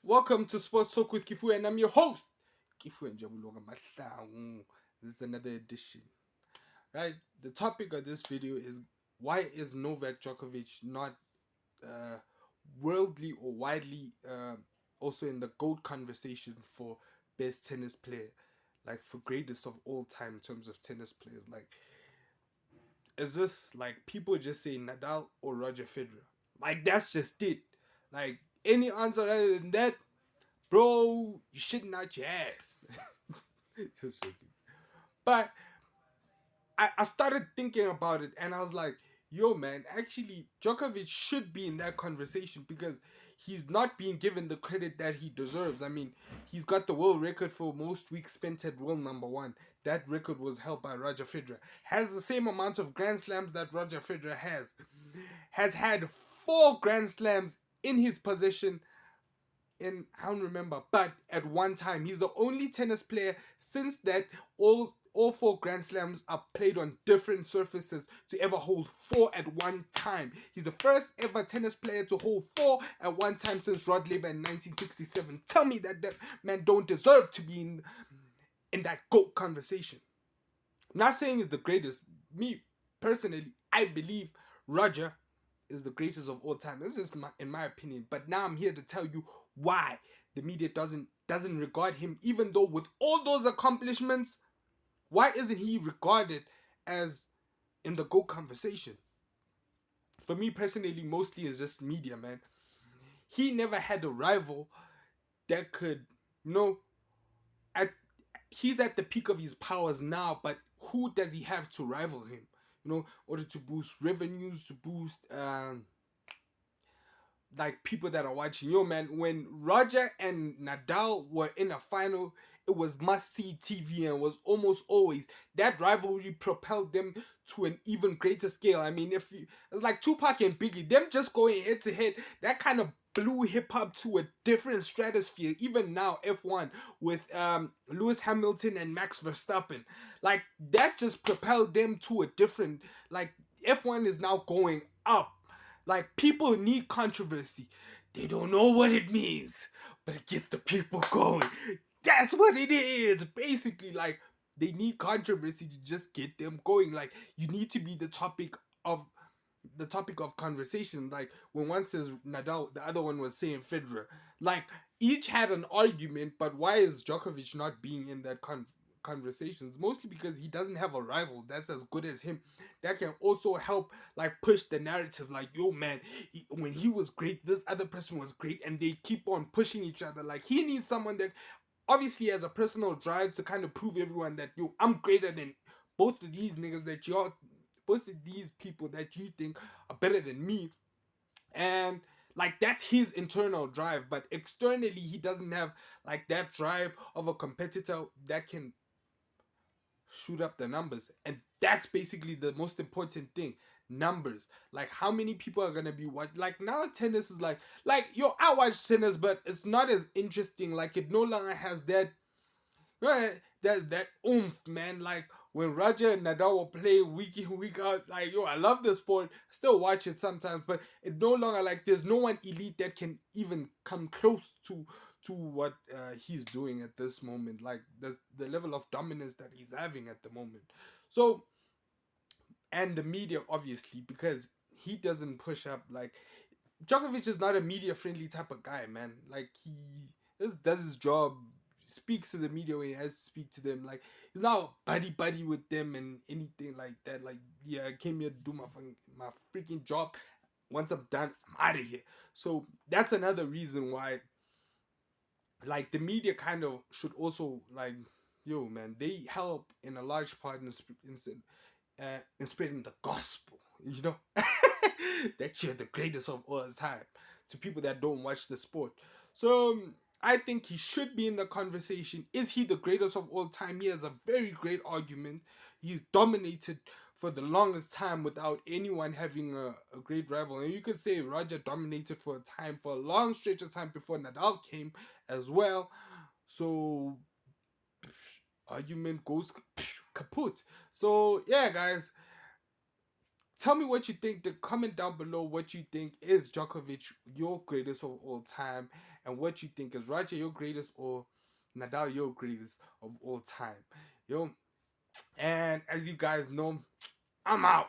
Welcome to Sports Talk with Kifu, and I'm your host, Kifu and Jabulonga Mahlangu. This is another edition. Right? The topic of this video is why is Novak Djokovic not uh, worldly or widely also in the GOAT conversation for best tennis player, like for greatest of all time in terms of tennis players? Like, is this like people just say Nadal or Roger Federer? Like, that's just it. Like, any answer other than that, bro, you shouldn't out your ass. Just joking. But I started thinking about it and I was like, yo, man, actually, Djokovic should be in that conversation because he's not being given the credit that he deserves. I mean, he's got the world record for most weeks spent at world number one. That record was held by Roger Federer. Has the same amount of Grand Slams that Roger Federer has. Has had 4 Grand Slams in his possession in I don't remember, but at one time he's the only tennis player since that all 4 Grand Slams are played on different surfaces to ever hold 4 at one time. He's the first ever tennis player to hold 4 at one time since Rod Laver in 1967. Tell me that man don't deserve to be in that GOAT conversation. I'm not saying he's the greatest. Me personally, I believe Roger is the greatest of all time. This is in my opinion. But now I'm here to tell you why the media doesn't regard him, even though with all those accomplishments, why isn't he regarded as in the GOAT conversation? For me personally, mostly it's just media, man. He never had a rival that could, at he's at the peak of his powers now, but who does he have to rival him? In order to boost revenues, to boost like people that are watching. Yo, man, when Roger and Nadal were in a final, it was must see TV and was almost always that rivalry propelled them to an even greater scale. I mean, it's like Tupac and Biggie, them just going head to head, that kind of blew hip hop to a different stratosphere. Even now, F1 with Lewis Hamilton and Max Verstappen, like that just propelled them to a different, like F1 is now going up. Like, people need controversy. They don't know what it means, but it gets the people going. That's what it is. Basically, like, they need controversy to just get them going. Like, you need to be the topic of conversation. Like, when one says Nadal, the other one was saying Federer. Like, each had an argument, but why is Djokovic not being in that conversations? Mostly because he doesn't have a rival that's as good as him, that can also help like push the narrative. Like, yo, man, when he was great, this other person was great, and they keep on pushing each other. Like, he needs someone that obviously has a personal drive to kind of prove everyone that, yo, I'm greater than both of these niggas that both of these people that you think are better than me. And like, that's his internal drive, but externally he doesn't have like that drive of a competitor that can shoot up the numbers. And that's basically the most important thing. Numbers. Like, how many people are gonna be watching? Like, now tennis is like yo, I watch tennis, but it's not as interesting. Like, it no longer has that that oomph, man. Like, when Roger and Nadal will play week in, week out, like, yo, I love the sport, still watch it sometimes, but it no longer, like, there's no one elite that can even come close to what he's doing at this moment. Like, the level of dominance that he's having at the moment. So, and the media, obviously, because he doesn't push up. Like, Djokovic is not a media friendly type of guy, man. Like, he just does his job, speaks to the media when he has to speak to them. Like, he's not buddy with them and anything like that. Like, yeah, I came here to do my freaking job. Once I'm done, I'm out of here. So that's another reason why, like, the media kind of should also, like, yo, man, they help in a large part in spreading the gospel, that you're the greatest of all time to people that don't watch the sport. So I think he should be in the conversation. Is he the greatest of all time? He has a very great argument. He's dominated for the longest time without anyone having a great rival. And you could say Roger dominated for a long stretch of time before Nadal came as well. So argument goes kaput. So yeah, guys, Tell me what you think. Comment down below what you think is Djokovic your greatest of all time, and what you think is Roger your greatest or Nadal your greatest of all time. Yo, and as you guys know, I'm out.